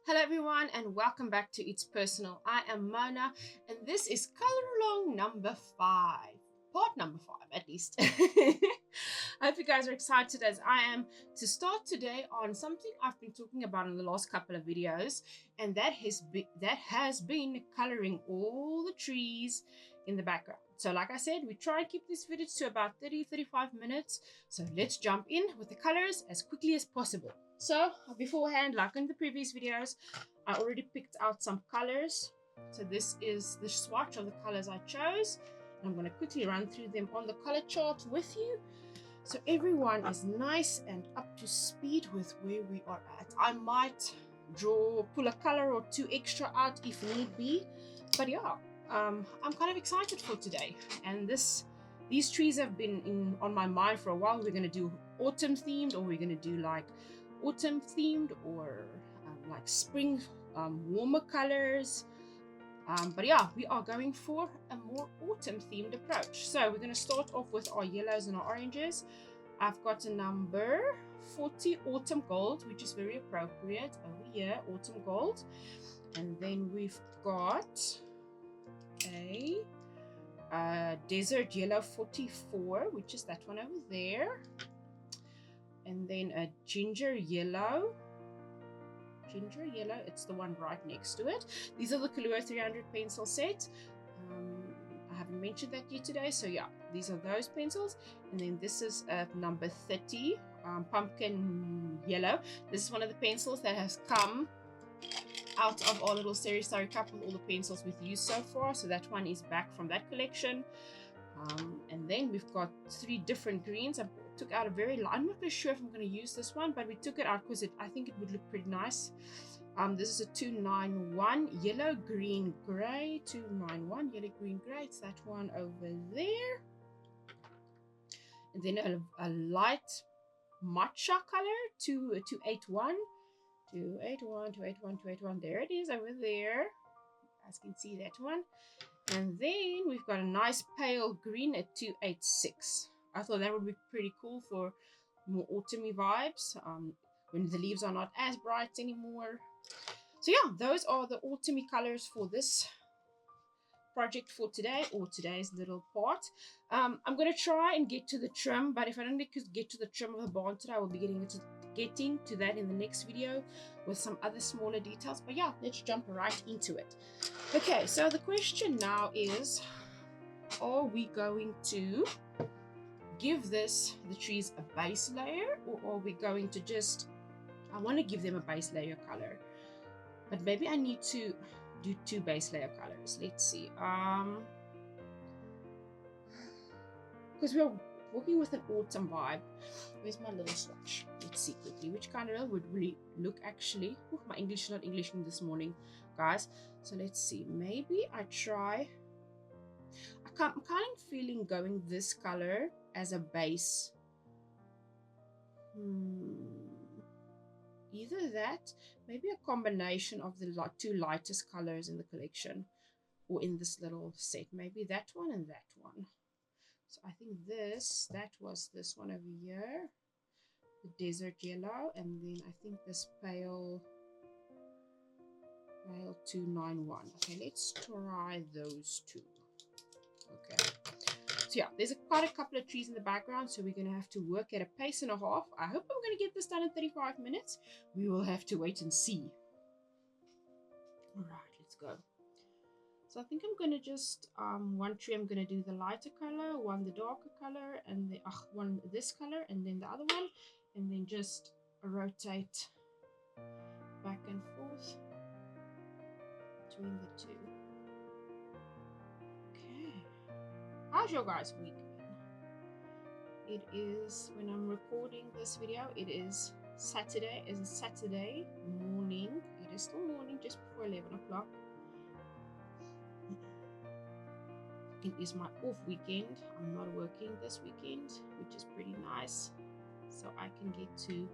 Hello everyone and welcome back to It's Personal. I am Mona and this is color along number 5. Part number 5 at least. I hope you guys are excited as I am to start today on something I've been talking about in the last couple of videos, and that has been coloring all the trees in the background. So like I said, we try and keep these videos to about 30-35 minutes. So let's jump in with the colors as quickly as possible. So beforehand, like in the previous videos, I already picked out some colors. So this is the swatch of the colors I chose. I'm going to quickly run through them on the color chart with you, so everyone is nice and up to speed with where we are at. I might pull a color or two extra out if need be, but yeah, I'm kind of excited for today. And these trees have been on my mind for a while. We're going to do autumn themed, or we're going to do like autumn themed, or like spring warmer colors. But yeah, we are going for a more autumn themed approach. So we're going to start off with our yellows and our oranges. I've got a number 40 autumn gold, which is very appropriate over here, autumn gold. And then we've got a desert yellow 44, which is that one over there. And then a ginger yellow, it's the one right next to it. These are the Kalour 300 pencil set. I haven't mentioned that yet today, so yeah, these are those pencils. And then this is number 30 pumpkin yellow. This is one of the pencils that has come out of our little series story cup with all the pencils we've used so far, so that one is back from that collection. And then we've got 3 different greens. I took out a very light, I'm not really sure if I'm going to use this one, but we took it out because I think it would look pretty nice. This is a 291 yellow green gray, 291 yellow green gray. It's that one over there. And then a light matcha color, 281, 281, 281, 281. There it is over there. You guys can see that one. And then we've got a nice pale green at 286. I thought that would be pretty cool for more autumny vibes, when the leaves are not as bright anymore. So yeah, those are the autumny colors for this project for today, or today's little part. I'm going to try and get to the trim, but if I don't get to the trim of the barn today, I will be getting to that in the next video with some other smaller details. But yeah, let's jump right into it. Okay, so the question now is, are we going to give the trees a base layer, or are we going to just, I want to give them a base layer color, but maybe I need to do 2 base layer colors. Let's see, because we're working with an autumn vibe. Where's my little swatch? Let's see quickly which color would really look actually. Ooh, my English is not Englishing this morning, guys. So let's see, maybe I try, I'm kind of feeling going this color as a base. Either that, maybe a combination of the 2 lightest colors in the collection, or in this little set, maybe that one and that one. So I think that was this one over here, the desert yellow, and then I think this pale 291. Okay, let's try those 2. Okay, so yeah, there's quite a couple of trees in the background, so we're going to have to work at a pace and a half. I hope I'm going to get this done in 35 minutes. We will have to wait and see. All right, let's go. So I think I'm going to just, one tree I'm going to do the lighter color, one the darker color, and the one this color, and then the other one, and then just rotate back and forth between the 2. How's your guys' week been? It is, when I'm recording this video, it is Saturday. It's a Saturday morning. It is still morning, just before 11 o'clock. It is my off weekend. I'm not working this weekend, which is pretty nice. So I can get to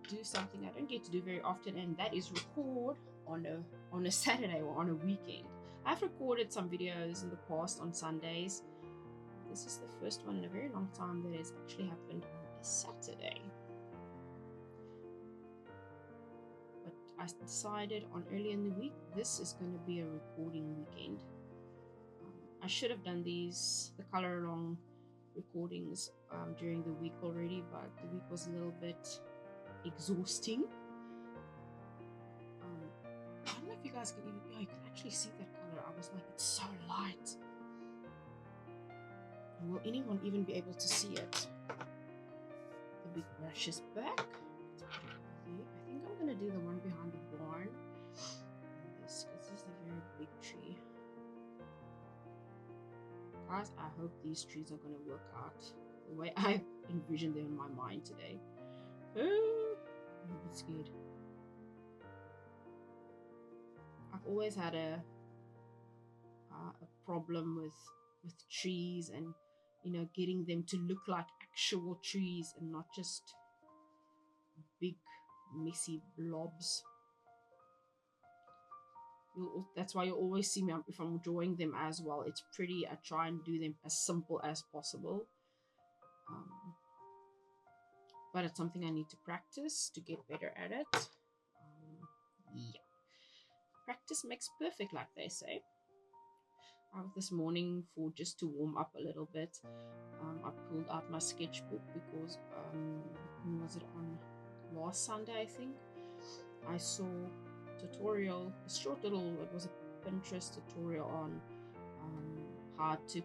do something I don't get to do very often, and that is record on a Saturday or on a weekend. I've recorded some videos in the past on Sundays. This is the first one in a very long time that has actually happened on a Saturday. But I decided on early in the week, this is going to be a recording weekend. I should have done the color along recordings during the week already, but the week was a little bit exhausting. I don't know if you guys can even, you can actually see that color. I was like, it's so light. Will anyone even be able to see it? The big brush is back. I think I'm gonna do the one behind the barn. This, because this is a very big tree. Guys, I hope these trees are gonna work out the way I envisioned them in my mind today. I'm a bit scared. I've always had a problem with trees, and you know, getting them to look like actual trees and not just big messy blobs. That's why you always see me, if I'm drawing them as well, it's pretty, I try and do them as simple as possible, but it's something I need to practice to get better at it. Yeah, practice makes perfect, like they say. This morning, for just to warm up a little bit, I pulled out my sketchbook because when was it, on last Sunday I think, I saw tutorial, a short little, it was a Pinterest tutorial on how to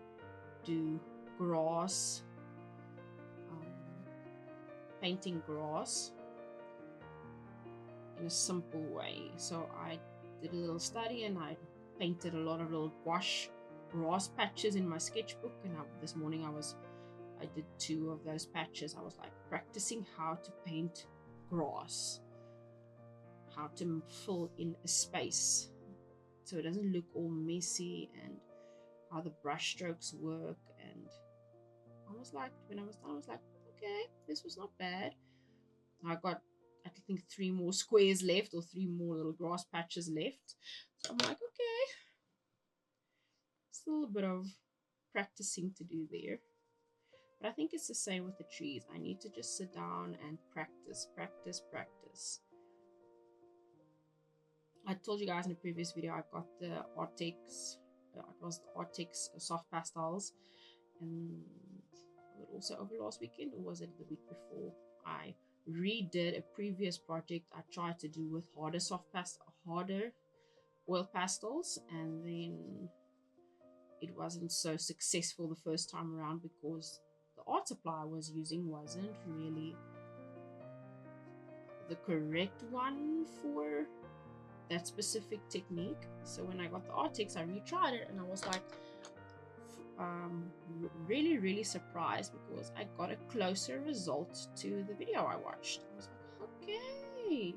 do grass, painting grass in a simple way. So I did a little study and I painted a lot of little gouache grass patches in my sketchbook, and this morning I did 2 of those patches. I was like practicing how to paint grass, how to fill in a space so it doesn't look all messy, and how the brush strokes work. And I was like, when I was done, I was like, okay, this was not bad. I got, I think, 3 more squares left, or 3 more little grass patches left. So I'm like, okay, still a bit of practicing to do there. But I think it's the same with the trees. I need to just sit down and practice. I told you guys in a previous video, I got the Artex, it was the Artex soft pastels, and also over last weekend, or was it the week before, I redid a previous project I tried to do with harder oil pastels, and then it wasn't so successful the first time around because the art supply I was using wasn't really the correct one for that specific technique. So when I got the Artex, I retried it, and I was like really surprised because I got a closer result to the video I watched. I was like, okay,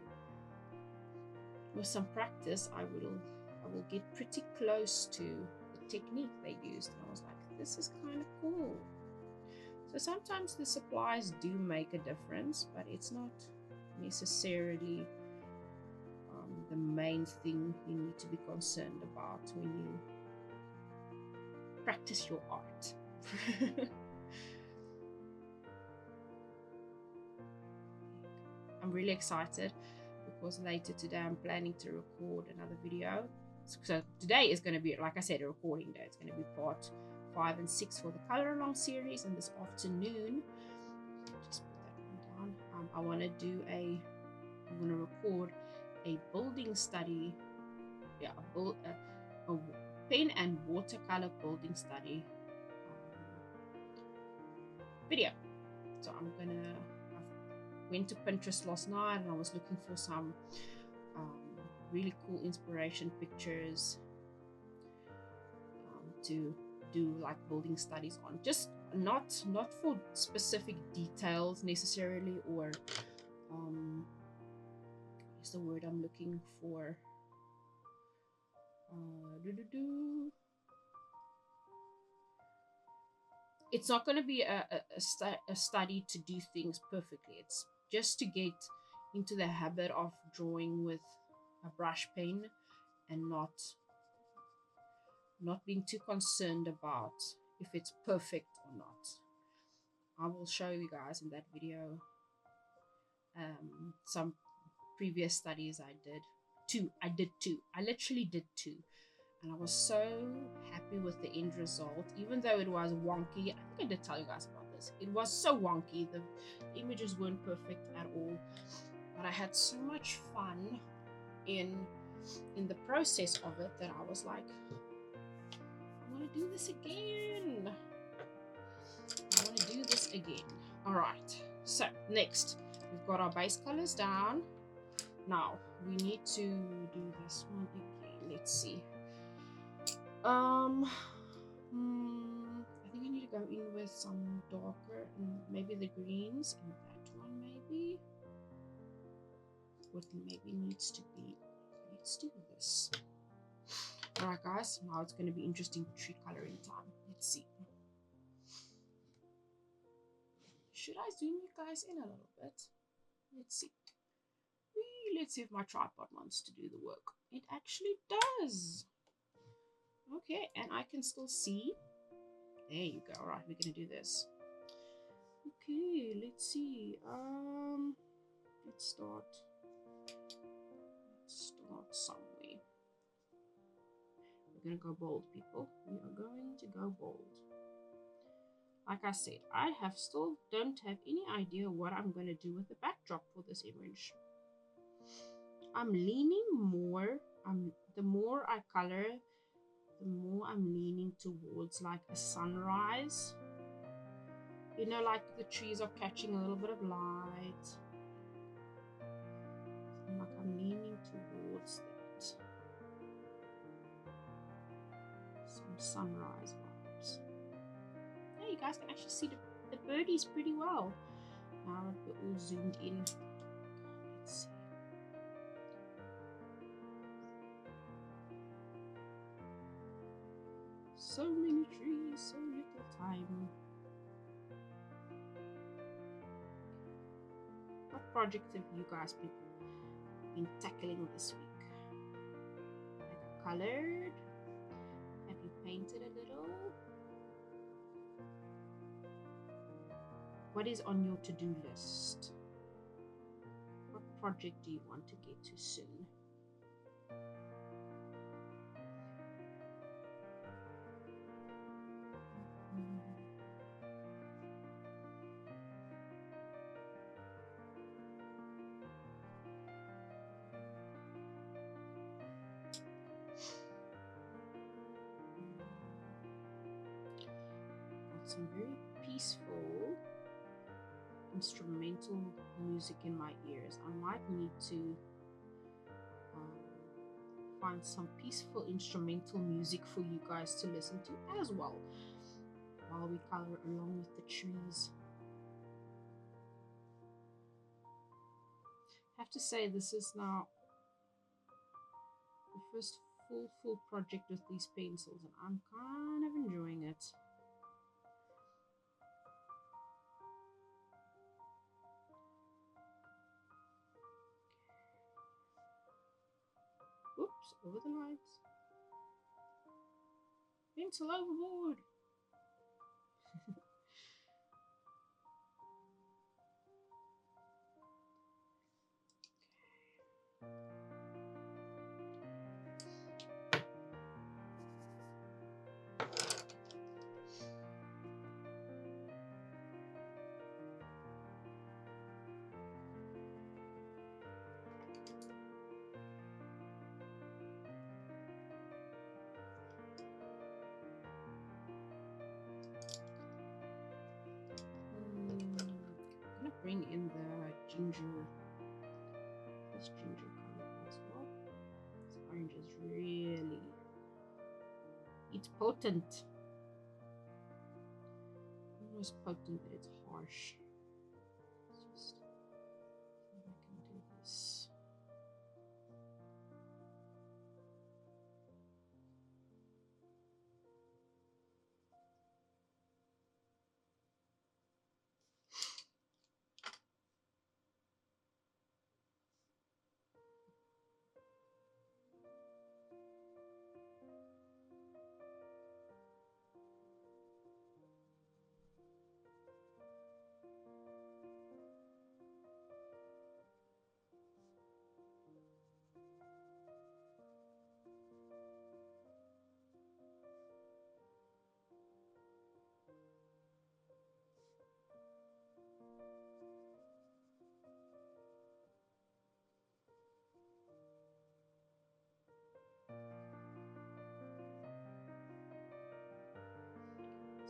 with some practice I will get pretty close to the technique they used. And I was like, this is kind of cool. So sometimes the supplies do make a difference, but it's not necessarily the main thing you need to be concerned about when you practice your art. I'm really excited because later today I'm planning to record another video. So today is going to be, like I said, a recording day. It's going to be part 5 and 6 for the color along series, and this afternoon, just put that one down, I'm going to record a building study, a pen and watercolor building study video. So I went to Pinterest last night and I was looking for some really cool inspiration pictures to do like building studies on, just not for specific details necessarily, or what's the word I'm looking for, it's not going to be a study to do things perfectly. It's just to get into the habit of drawing with a brush pen and not being too concerned about if it's perfect or not. I will show you guys in that video some previous studies I did. I did two. I literally did two. And I was so happy with the end result, even though it was wonky. I think I did tell you guys about this. It was so wonky. The images weren't perfect at all. But I had so much fun in the process of it that I was like, I want to do this again. I want to do this again. All right. So next, we've got our base colors down. Now we need to do this one again. Let's see. I think I need to go in with some darker and maybe the greens and that one maybe. What maybe needs to be. Let's do this. Alright guys, now it's going to be interesting tree coloring time. Let's see. Should I zoom you guys in a little bit? Let's see. Let's see if my tripod wants to do the work. It actually does. Okay, and I can still see. There you go. All right, we're gonna do this. Okay, let's see. Let's start somewhere. We're gonna go bold, people. We are going to go bold. Like I said, I still don't have any idea what I'm gonna do with the backdrop for this image. I'm leaning more. The more I color, the more I'm leaning towards like a sunrise. You know, like the trees are catching a little bit of light. Like I'm leaning towards that. Some sunrise vibes. Yeah, you guys can actually see the birdies pretty well. Now that we're all zoomed in. Let's see. So many trees, so little time. What projects have you guys been tackling this week? Have you colored? Have you painted a little? What is on your to-do list? What project do you want to get to soon? Some very peaceful instrumental music in my ears. I might need to find some peaceful instrumental music for you guys to listen to as well while we color along with the trees. I have to say, this is now the first full project with these pencils, and I'm kind of enjoying it. Oops, over the lights. Pencil overboard. Bring in the ginger, this ginger color as well. This orange is really, it's potent. Almost potent, but it's harsh. Let's just see if I can do this.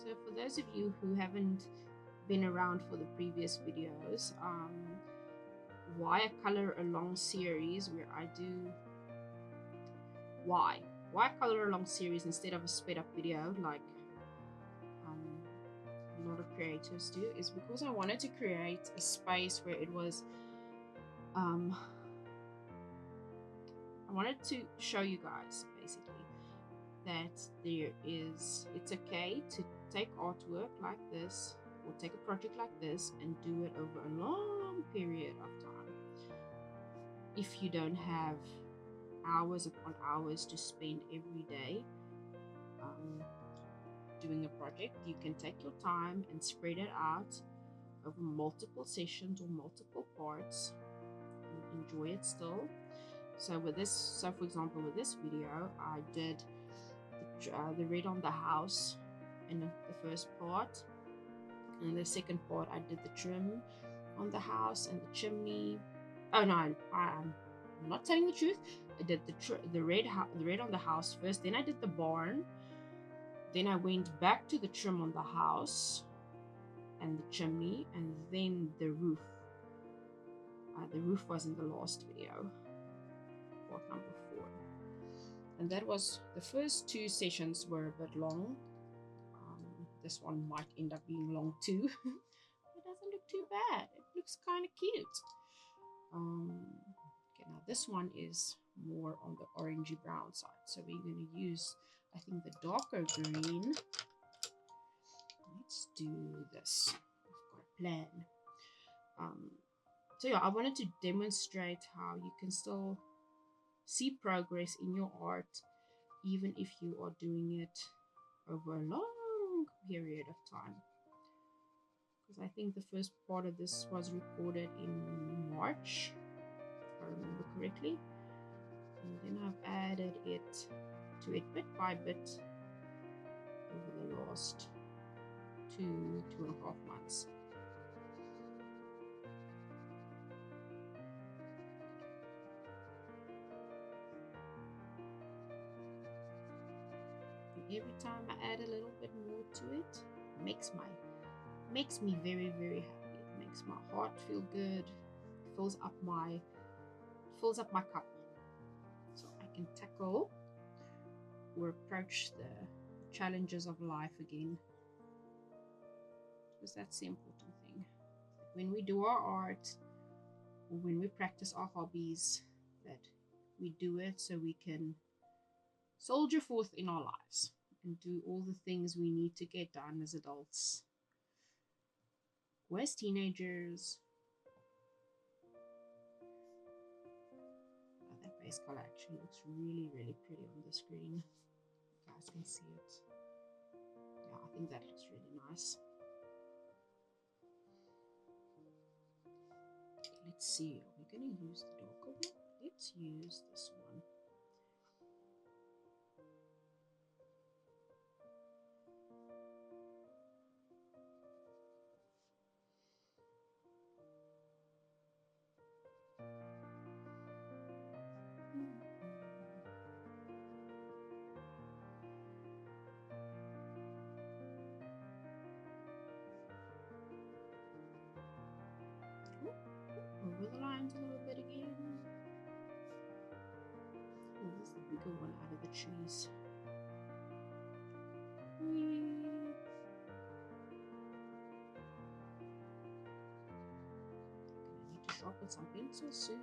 So for those of you who haven't been around for the previous videos, why I color along series where I do why color along series instead of a sped up video like a lot of creators do, is because I wanted to create a space where it was I wanted to show you guys basically that it's okay to take artwork like this or take a project like this and do it over a long period of time. If you don't have hours upon hours to spend every day doing a project, you can take your time and spread it out over multiple sessions or multiple parts and enjoy it still. So with this, so for example with this video, I did the red on the house in the first part, and the second part I did the trim on the house and the chimney. Oh no, I'm not telling the truth. I did the red on the house first, then I did the barn, then I went back to the trim on the house and the chimney, and then the roof. The roof was in the last video, part number 4. And that was, the first 2 sessions were a bit long. This one might end up being long too. It doesn't look too bad. It looks kind of cute. Okay, now this one is more on the orangey brown side. So we're going to use, I think, the darker green. Let's do this. I've got a plan. So yeah, I wanted to demonstrate how you can still see progress in your art even if you are doing it over a long period of time. Because I think the first part of this was recorded in March, if I remember correctly. And then I've added it to it bit by bit over the last 2.5 months. Every time I add a little bit more to it, makes me very, very happy. It makes my heart feel good. It fills up my cup, so I can tackle or approach the challenges of life again. Because that's the important thing. When we do our art, or when we practice our hobbies, that we do it so we can soldier forth in our lives and do all the things we need to get done as adults or as teenagers. Oh, that base color actually looks really, really pretty on the screen. You guys can see it. Yeah, I think that looks really nice. Let's see, are we going to use the darker one? Let's use this one. Over the lines a little bit again. Oh, this is the bigger one out of the trees. Whee. Gonna need to sharpen some pencils soon.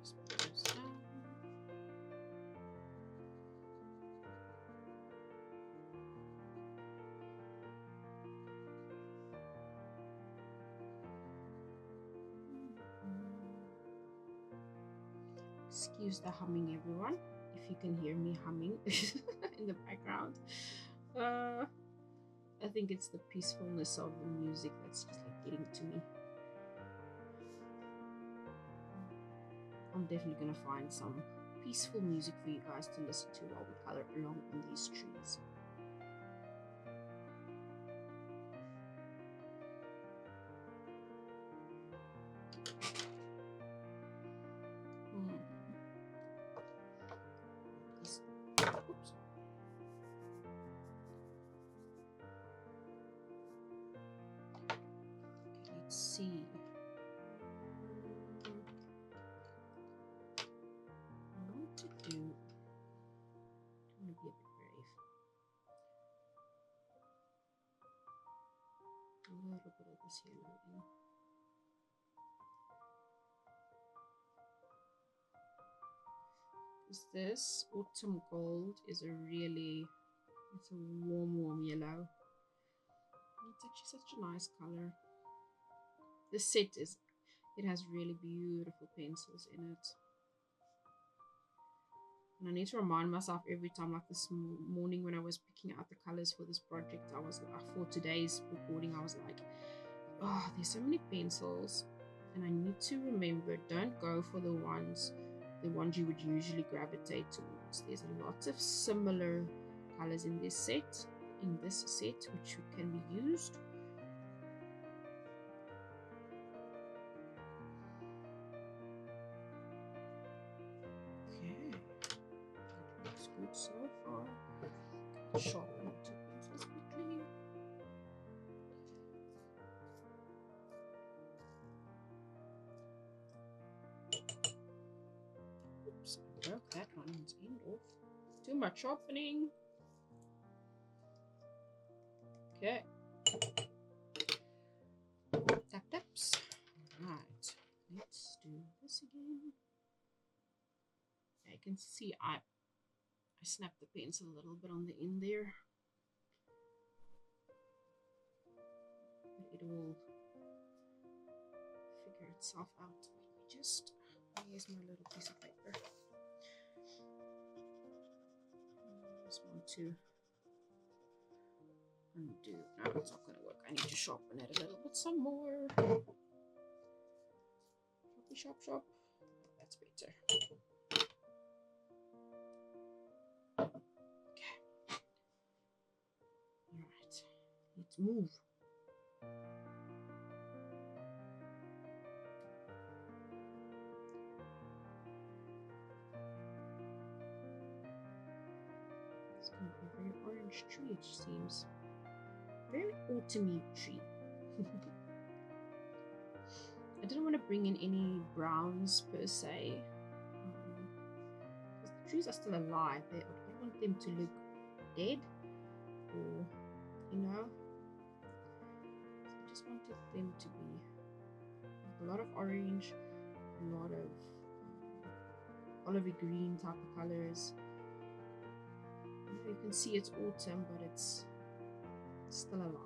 Just put those down. Excuse the humming, everyone, if you can hear me humming in the background. I think it's the peacefulness of the music that's just like getting to me. I'm definitely gonna find some peaceful music for you guys to listen to while we color along in these trees. Oops. Let's see. I want to do. I'm going to be a bit brave. A little bit of this yellow in. Because this autumn gold is a really, it's a warm yellow. It's actually such a nice color. The set is, it has really beautiful pencils in it. And I need to remind myself every time, like this morning when I was picking out the colors for this project, I was like, for today's recording, I was like, oh, there's so many pencils. And I need to remember, don't go for the ones you would usually gravitate towards. There's a lot of similar colors in this set, which can be used. Okay, that looks good so far. Sharpen up the pencils quickly. Oops, I broke that one's end off. Too much sharpening. Okay. Tap taps. Alright. Let's do this again. Yeah, you can see I snapped the pencil a little bit on the end there. But it will figure itself out. Let me just, here's my little piece of paper. I just want to undo. No, it's not going to work. I need to sharpen it a little bit some more. Sharp, sharp. That's better. Okay. Alright. Let's move. It's going to be a very orange tree, it seems. Very autumny tree. I didn't want to bring in any browns per se, because the trees are still alive. I don't want them to look dead, or you know. So I just wanted them to be like a lot of orange, a lot of olivey green type of colors. You can see it's autumn, but it's still alive.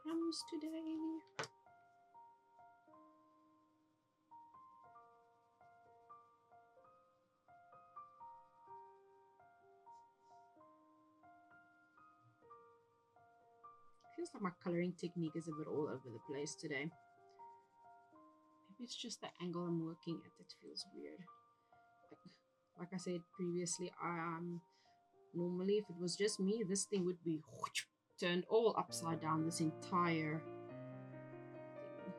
Crumbs today. Feels like my coloring technique is a bit all over the place today. Maybe it's just the angle I'm working at that feels weird. Like I said previously, normally if it was just me, this thing would be turned all upside down, this entire thing.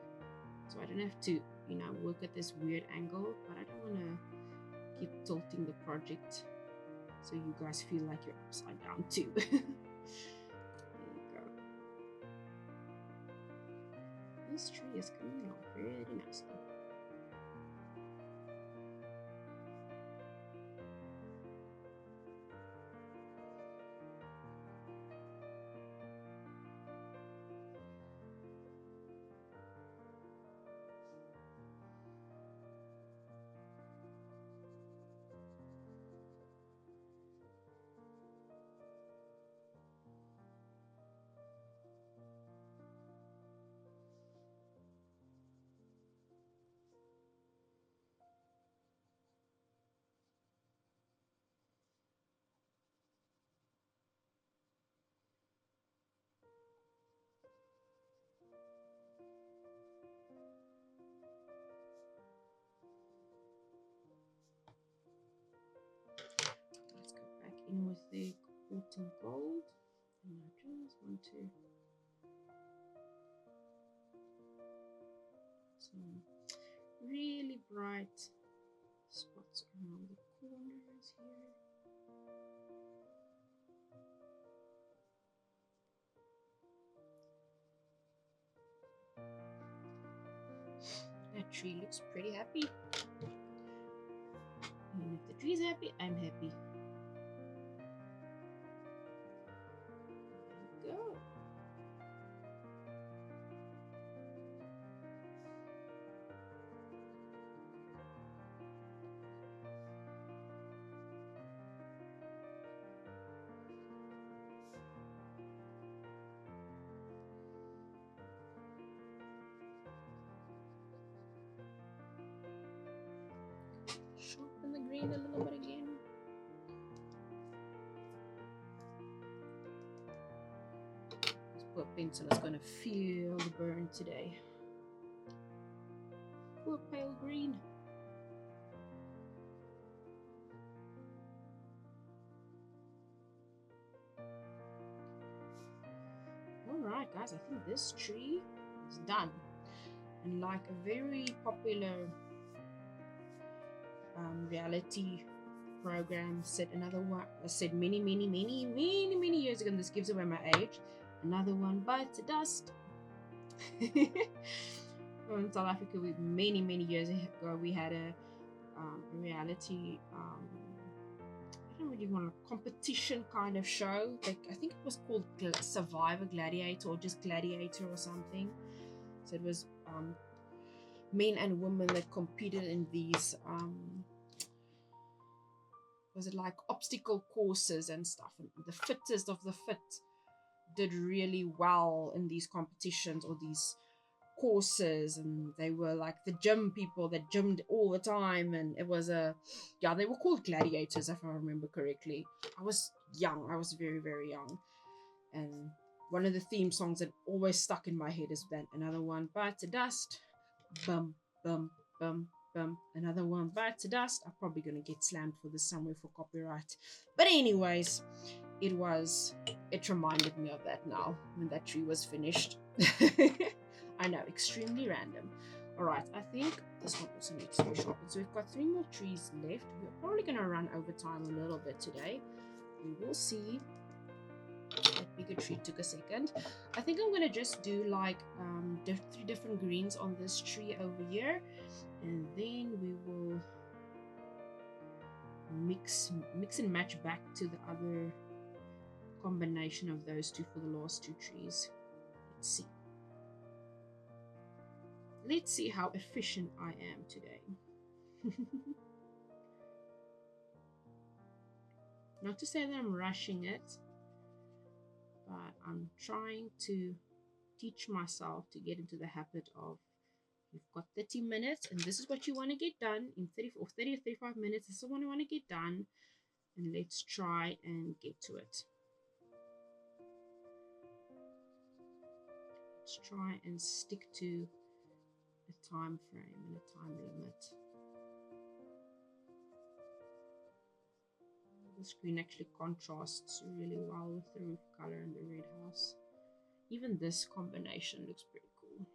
So I don't have to, you know, work at this weird angle, but I don't want to keep tilting the project so you guys feel like you're upside down too. There you go. This tree is coming along very nicely. big autumn gold. And I just want to some really bright spots around the corners here. That tree looks pretty happy. And if the tree's happy, I'm happy. There we go. Sharpen the green a little bit again. This poor pencil is going to feel the burn today. Poor pale green. Alright guys, I think this tree is done. And like a very popular reality program said many years ago, and this gives away my age, another one bites the dust. In South Africa, many years ago, we had a reality I don't really want a competition kind of show. Like, I think it was called Survivor Gladiator or just Gladiator or something. So it was men and women that competed in these was it like obstacle courses and stuff, and the fittest of the fit did really well in these competitions or these courses, and they were like the gym people that gymmed all the time, and it was they were called gladiators if I remember correctly. I was young, I was very young, and one of the theme songs that always stuck in my head is that another one bites the dust, bum bum bum bum, another one bites the dust. I'm probably gonna get slammed for this somewhere for copyright, but anyways, it reminded me of that now when that tree was finished. I know, extremely random. Alright, I think this one also needs to be sharpened. So we've got 3 more trees left. We're probably going to run over time a little bit today. We will see. That bigger tree took a second. I think I'm going to just do like 3 different greens on this tree over here. And then we will mix and match back to the other combination of those two for the last 2 trees. Let's see. Let's see how efficient I am today. Not to say that I'm rushing it, but I'm trying to teach myself to get into the habit of, you've got 30 minutes and this is what you want to get done in 30 or 35 minutes. This is what I want to get done, and let's try and get to it. Let's try and stick to a time frame and a time limit. The screen actually contrasts really well with the roof color and the red house. Even this combination looks pretty cool.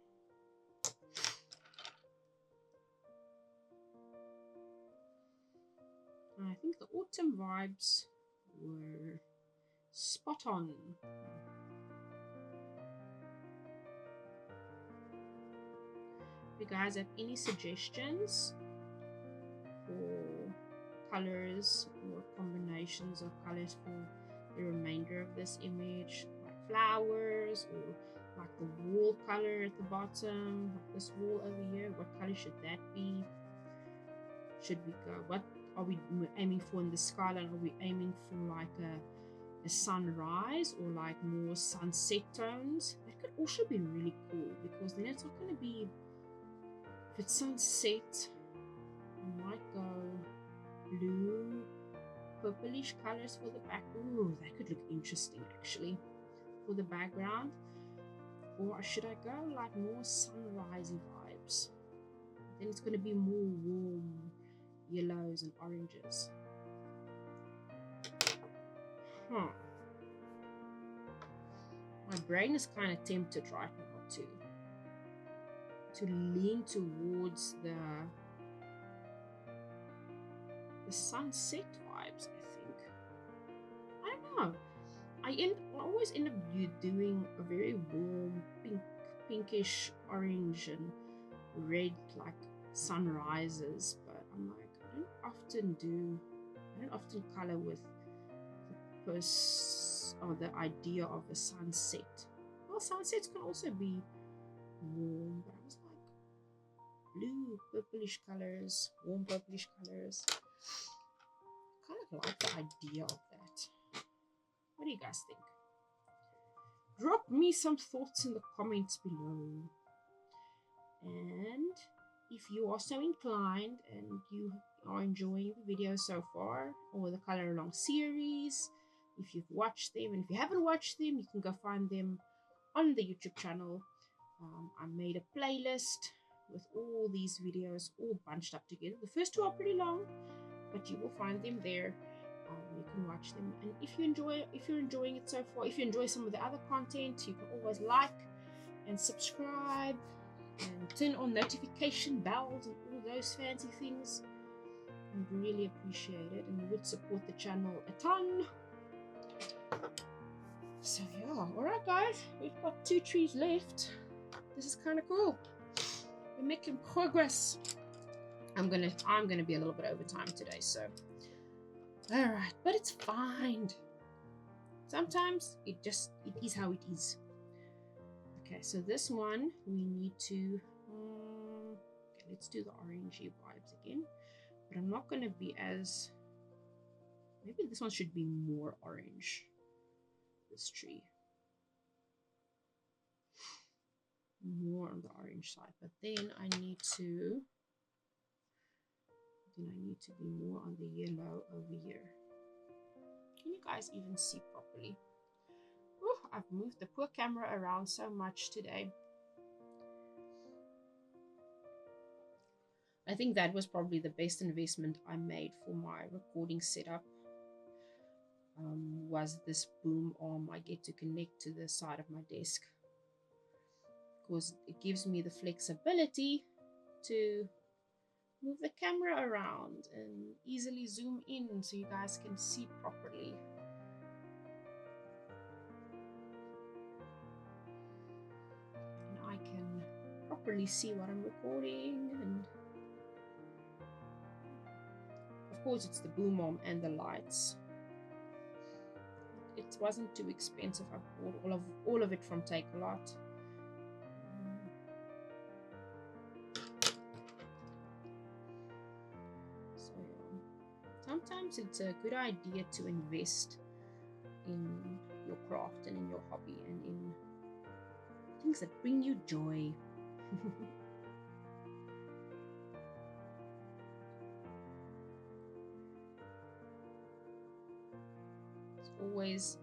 And I think the autumn vibes were spot on. If you guys have any suggestions for colors or combinations of colors for the remainder of this image, like flowers or like the wall color at the bottom, like this wall over here, what color should that be? Should we go, what are we aiming for in the skyline? Are we aiming for like a sunrise or like more sunset tones? That could also be really cool, because then it's not going to be, if it's sunset, I might go blue, purplish colors for the back. Ooh, that could look interesting actually for the background. Or should I go like more sunrisey vibes? Then it's going to be more warm yellows and oranges. My brain is kind of tempted right now to lean towards the sunset vibes, I think. I don't know. I always end up doing a very warm pinkish orange and red like sunrises, but I'm like, I don't often color with the idea of a sunset. Well, sunsets can also be warm, but I was like, blue, purplish colors, warm purplish colors. I kind of like the idea of that. What do you guys think? Drop me some thoughts in the comments below. And if you are so inclined and you are enjoying the video so far, or the Color Along series, if you've watched them, and if you haven't watched them, you can go find them on the YouTube channel. I made a playlist with all these videos all bunched up together. The first two are pretty long, but you will find them there. You can watch them, and if you're enjoying it so far, if you enjoy some of the other content, you can always like and subscribe and turn on notification bells and all those fancy things. I'd really appreciate it, and you would support the channel a ton. So yeah, alright guys, we've got 2 trees left. This is kind of cool. We're making progress. I'm gonna be a little bit over time today, so alright, but it's fine. Sometimes it is how it is. Okay, so this one we need to okay, let's do the orangey vibes again, but I'm not going to be as, maybe this one should be more orange, this tree more on the orange side, but then I need to be more on the yellow over here. Can you guys even see properly? Oh, I've moved the poor camera around so much today. I think that was probably the best investment I made for my recording setup. Was this boom arm I get to connect to the side of my desk, because it gives me the flexibility to move the camera around and easily zoom in so you guys can see properly. And I can properly see what I'm recording, and of course it's the boom arm and the lights. It wasn't too expensive. I bought all of it from Takealot. So yeah. Sometimes it's a good idea to invest in your craft and in your hobby and in things that bring you joy. It's always,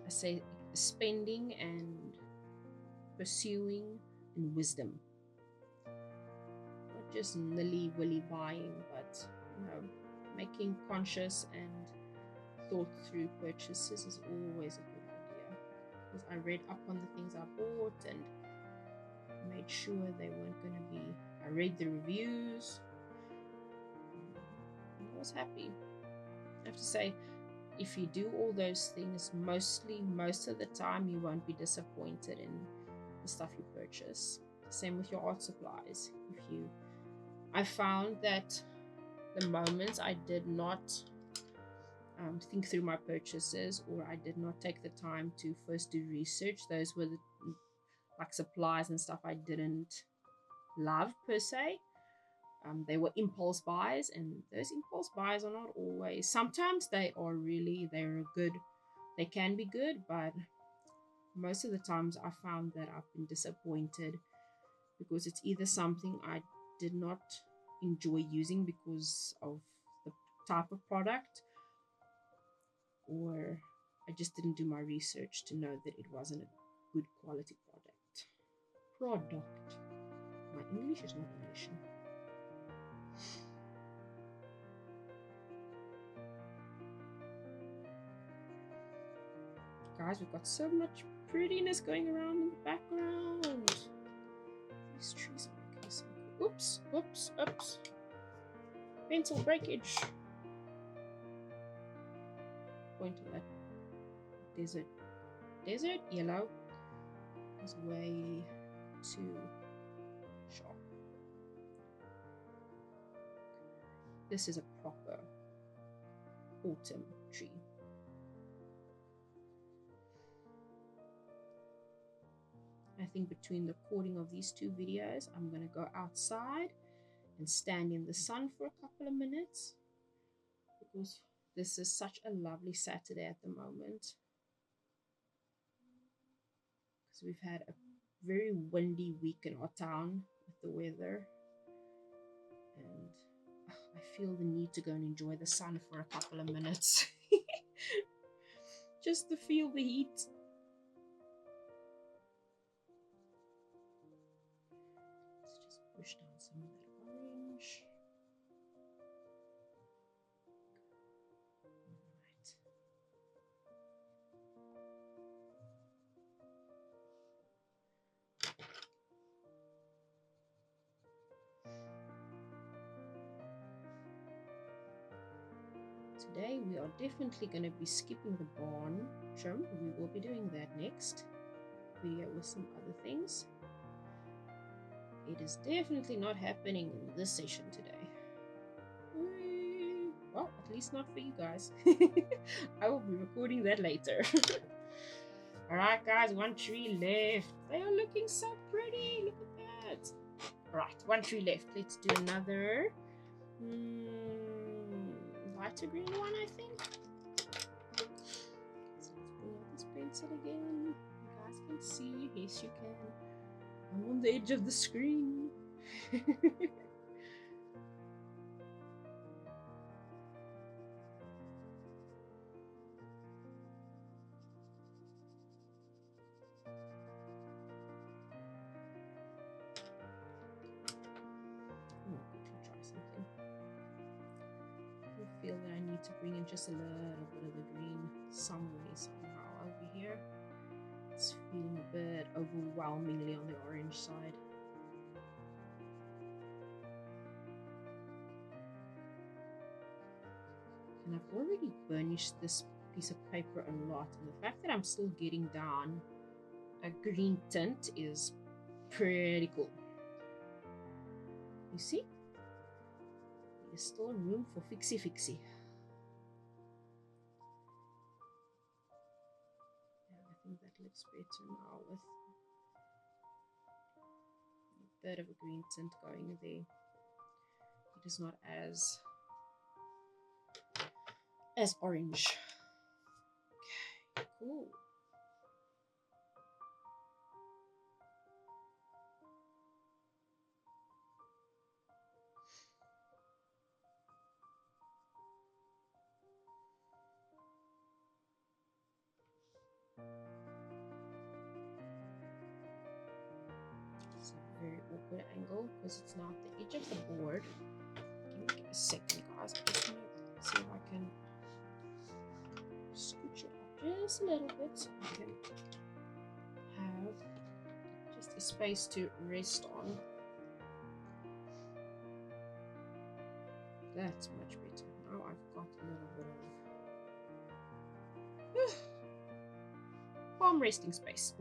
I say, spending and pursuing and wisdom. Not just nilly-willy buying, but making conscious and thought through purchases is always a good idea. Because I read up on the things I bought and made sure they weren't going to be, I read the reviews. I was happy. I have to say, if you do all those things, most of the time you won't be disappointed in the stuff you purchase. Same with your art supplies. I found that the moments I did not think through my purchases, or I did not take the time to first do research, those were the like supplies and stuff I didn't love per se. They were impulse buys, and those impulse buys are not always, sometimes they can be good, but most of the times I found that I've been disappointed because it's either something I did not enjoy using because of the type of product, or I just didn't do my research to know that it wasn't a good quality product. My English is not English. guys, we've got so much prettiness going around in the background. These trees are making some... Oops, oops, oops. Pencil breakage. Point of that desert yellow is way too sharp. This is a proper autumn tree. I think between the recording of these two videos, I'm going to go outside and stand in the sun for a couple of minutes, because this is such a lovely Saturday at the moment. Because we've had a very windy week in our town with the weather, and I feel the need to go and enjoy the sun for a couple of minutes. Just to feel the heat. Let's just push down some of that orange. Today we are definitely going to be skipping the barn trim. We will be doing that next video with some other things. It is definitely not happening in this session today. Well, at least not for you guys. I will be recording that later. Alright guys, one tree left. They are looking so pretty. Look at that. Alright, one tree left. Let's do another lighter green one, I think. So let's bring out this pencil again. You guys can see. Yes, you can. I'm on the edge of the screen. Feel that I need to bring in just a little bit of the green somewhere, somehow over here. It's feeling a bit overwhelmingly on the orange side. And I've already burnished this piece of paper a lot, and the fact that I'm still getting down a green tint is pretty cool. You see? There's still room for fixie. Yeah, I think that looks better now with a bit of a green tint going there. It is not as orange. Okay, cool. It's a very awkward angle because it's not the edge of the board. Give me a second, guys. I'm just gonna see if I can scooch it up just a little bit so I can have just a space to rest on. That's much better. Now I've got a little bit of palm resting space.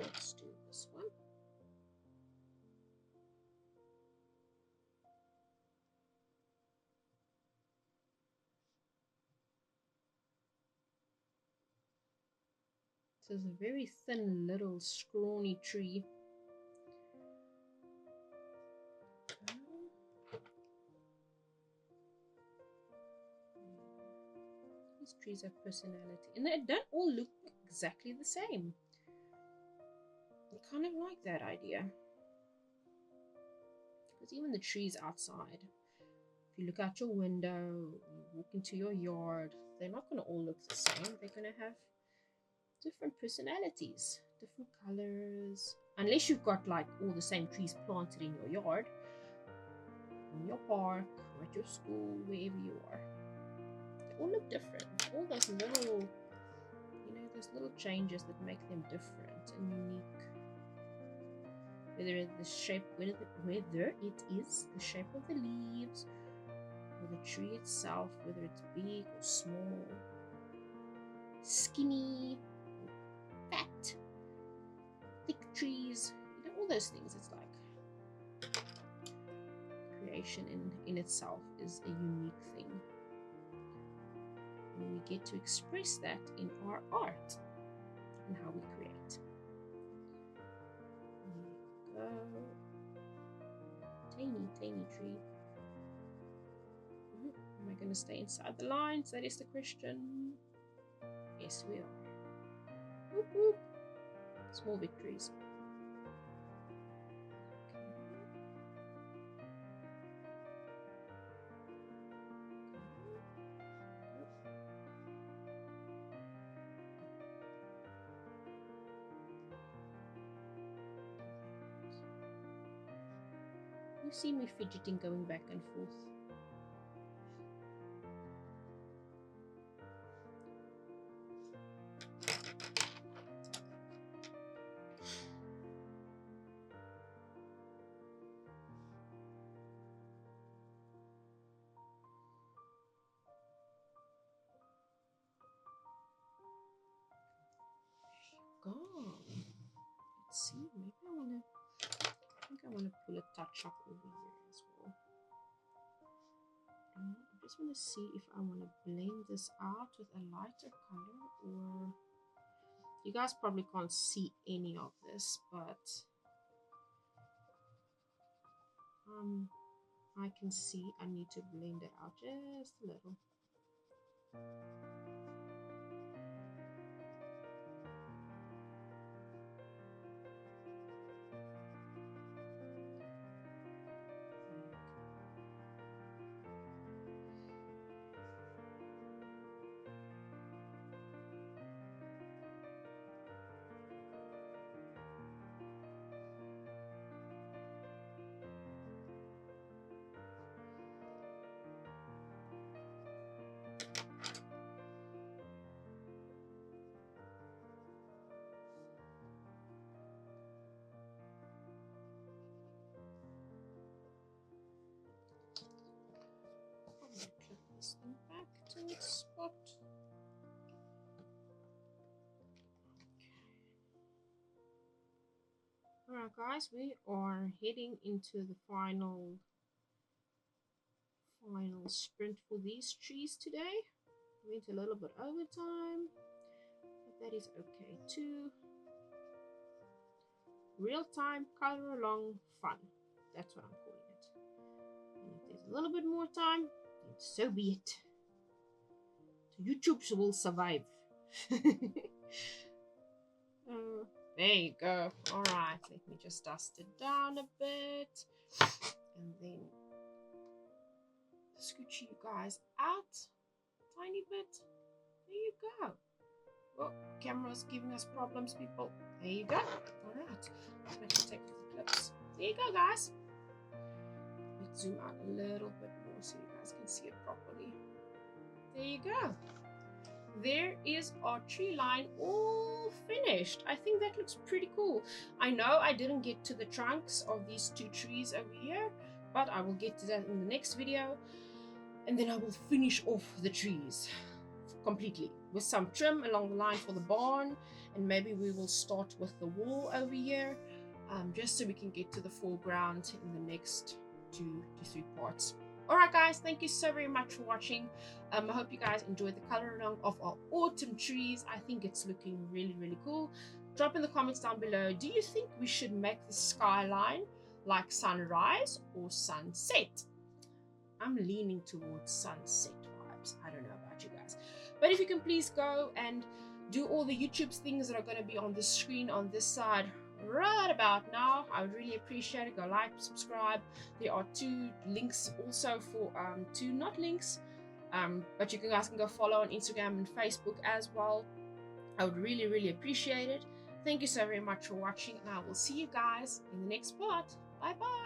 Let's do this one. This is a very thin, little, scrawny tree. These trees have personality, and they don't all look exactly the same. I kind of like that idea. Because even the trees outside, if you look out your window, you walk into your yard, they're not going to all look the same. They're going to have different personalities, different colors. Unless you've got like all the same trees planted in your yard, in your park, or at your school, wherever you are. They all look different. All those little, those little changes that make them different and unique. Whether it is the shape of the leaves, or the tree itself, whether it's big or small, skinny, or fat, thick trees, all those things. It's like creation in itself is a unique thing. And we get to express that in our art and how we create. There you go. Tiny tree. Am I going to stay inside the lines? That is the question. Yes, we are. Whoop, whoop. Small victories. You see me fidgeting, going back and forth. Go. Let's see. Maybe I think I want to pull a touch up over here as well. I just want to see if I want to blend this out with a lighter color, or you guys probably can't see any of this, but I can see I need to blend it out just a little. This thing back to its spot. Alright guys, we are heading into the final sprint for these trees today. Went a little bit over time, but that is okay too. Real time, color along fun. That's what I'm calling it. And if there's a little bit more time, then so be it. The YouTubes will survive. There you go. Alright, let me just dust it down a bit. And then scooch you guys out a tiny bit. There you go. Well, camera's giving us problems, people. There you go. Alright, let's take the clips. There you go, guys. Let's zoom out a little bit more so you guys can see it properly. There you go. There is our tree line all finished. I think that looks pretty cool. I know I didn't get to the trunks of these two trees over here, but I will get to that in the next video. And then I will finish off the trees completely with some trim along the line for the barn, and maybe we will start with the wall over here, just so we can get to the foreground in the next 2 to 3 parts. Alright guys, thank you so very much for watching. I hope you guys enjoyed the color along of our autumn trees. I think it's looking really, really cool. Drop in the comments down below, do you think we should make the skyline like sunrise or sunset? I'm leaning towards sunset vibes. I don't know about you guys. But if you can please go and do all the YouTube things that are going to be on the screen on this side right about now, I would really appreciate it. Go like, subscribe. There are 2 links also for 2 not links, but you guys can go follow on Instagram and Facebook as well. I would really, really appreciate it. Thank you so very much for watching, and I will see you guys in the next part. Bye bye.